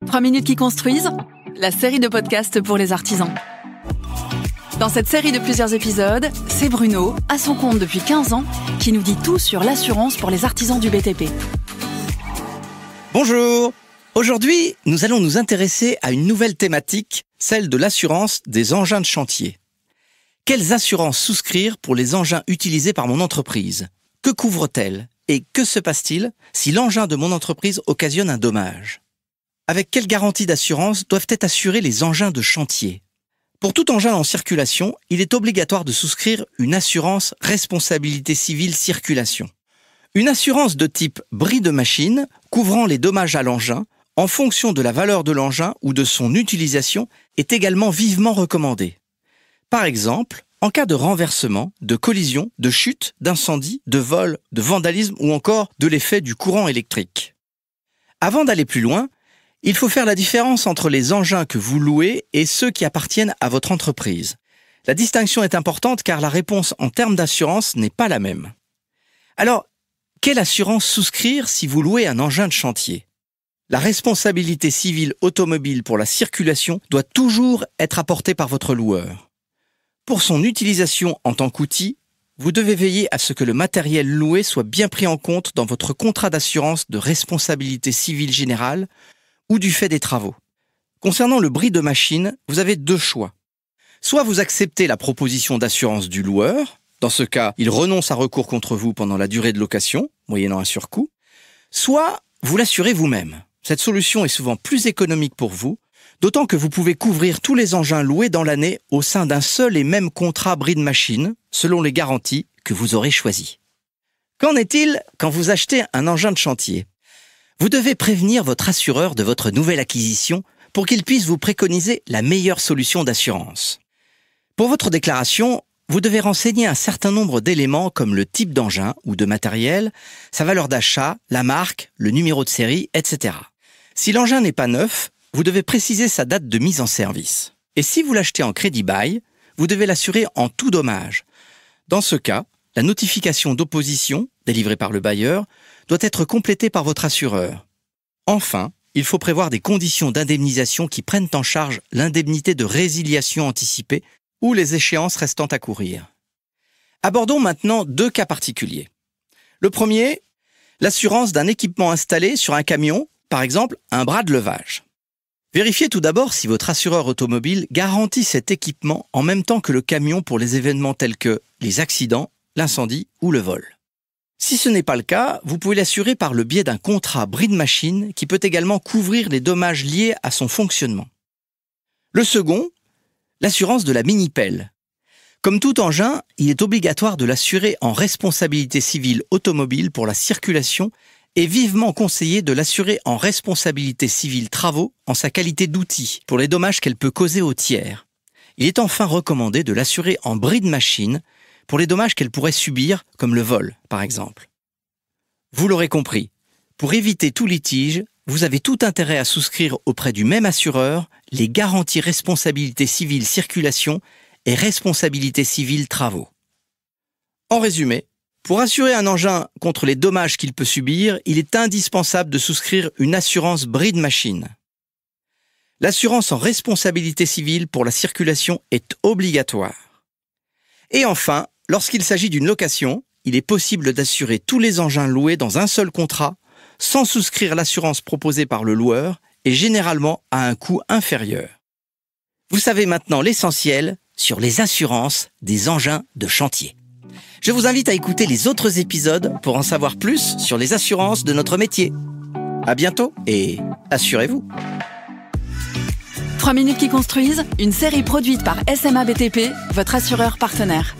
3 minutes qui construisent, la série de podcasts pour les artisans. Dans cette série de plusieurs épisodes, c'est Bruno, à son compte depuis 15 ans, qui nous dit tout sur l'assurance pour les artisans du BTP. Bonjour! Aujourd'hui, nous allons nous intéresser à une nouvelle thématique, celle de l'assurance des engins de chantier. Quelles assurances souscrire pour les engins utilisés par mon entreprise? Que couvre-t-elle? Et que se passe-t-il si l'engin de mon entreprise occasionne un dommage? Avec quelle garantie d'assurance doivent être assurés les engins de chantier? Pour tout engin en circulation, il est obligatoire de souscrire une assurance responsabilité civile circulation. Une assurance de type bris de machine couvrant les dommages à l'engin en fonction de la valeur de l'engin ou de son utilisation est également vivement recommandée. Par exemple, en cas de renversement, de collision, de chute, d'incendie, de vol, de vandalisme ou encore de l'effet du courant électrique. Avant d'aller plus loin, il faut faire la différence entre les engins que vous louez et ceux qui appartiennent à votre entreprise. La distinction est importante car la réponse en termes d'assurance n'est pas la même. Alors, quelle assurance souscrire si vous louez un engin de chantier? La responsabilité civile automobile pour la circulation doit toujours être apportée par votre loueur. Pour son utilisation en tant qu'outil, vous devez veiller à ce que le matériel loué soit bien pris en compte dans votre contrat d'assurance de responsabilité civile générale ou du fait des travaux. Concernant le bris de machine, vous avez deux choix. Soit vous acceptez la proposition d'assurance du loueur, dans ce cas, il renonce à recours contre vous pendant la durée de location, moyennant un surcoût, soit vous l'assurez vous-même. Cette solution est souvent plus économique pour vous, d'autant que vous pouvez couvrir tous les engins loués dans l'année au sein d'un seul et même contrat bris de machine, selon les garanties que vous aurez choisies. Qu'en est-il quand vous achetez un engin de chantier? Vous devez prévenir votre assureur de votre nouvelle acquisition pour qu'il puisse vous préconiser la meilleure solution d'assurance. Pour votre déclaration, vous devez renseigner un certain nombre d'éléments comme le type d'engin ou de matériel, sa valeur d'achat, la marque, le numéro de série, etc. Si l'engin n'est pas neuf, vous devez préciser sa date de mise en service. Et si vous l'achetez en crédit bail, vous devez l'assurer en tout dommage. Dans ce cas, la notification d'opposition, délivrée par le bailleur, doit être complétée par votre assureur. Enfin, il faut prévoir des conditions d'indemnisation qui prennent en charge l'indemnité de résiliation anticipée ou les échéances restant à courir. Abordons maintenant deux cas particuliers. Le premier, l'assurance d'un équipement installé sur un camion, par exemple un bras de levage. Vérifiez tout d'abord si votre assureur automobile garantit cet équipement en même temps que le camion pour les événements tels que les accidents, l'incendie ou le vol. Si ce n'est pas le cas, vous pouvez l'assurer par le biais d'un contrat bris de machine qui peut également couvrir les dommages liés à son fonctionnement. Le second, l'assurance de la mini-pelle. Comme tout engin, il est obligatoire de l'assurer en responsabilité civile automobile pour la circulation et vivement conseillé de l'assurer en responsabilité civile travaux en sa qualité d'outil pour les dommages qu'elle peut causer aux tiers. Il est enfin recommandé de l'assurer en bris de machine pour les dommages qu'elle pourrait subir, comme le vol, par exemple. Vous l'aurez compris, pour éviter tout litige, vous avez tout intérêt à souscrire auprès du même assureur les garanties responsabilité civile circulation et responsabilité civile travaux. En résumé, pour assurer un engin contre les dommages qu'il peut subir, il est indispensable de souscrire une assurance bris de machine. L'assurance en responsabilité civile pour la circulation est obligatoire. Et enfin, lorsqu'il s'agit d'une location, il est possible d'assurer tous les engins loués dans un seul contrat sans souscrire l'assurance proposée par le loueur et généralement à un coût inférieur. Vous savez maintenant l'essentiel sur les assurances des engins de chantier. Je vous invite à écouter les autres épisodes pour en savoir plus sur les assurances de notre métier. À bientôt et assurez-vous. 3 minutes qui construisent, une série produite par SMA BTP, votre assureur partenaire.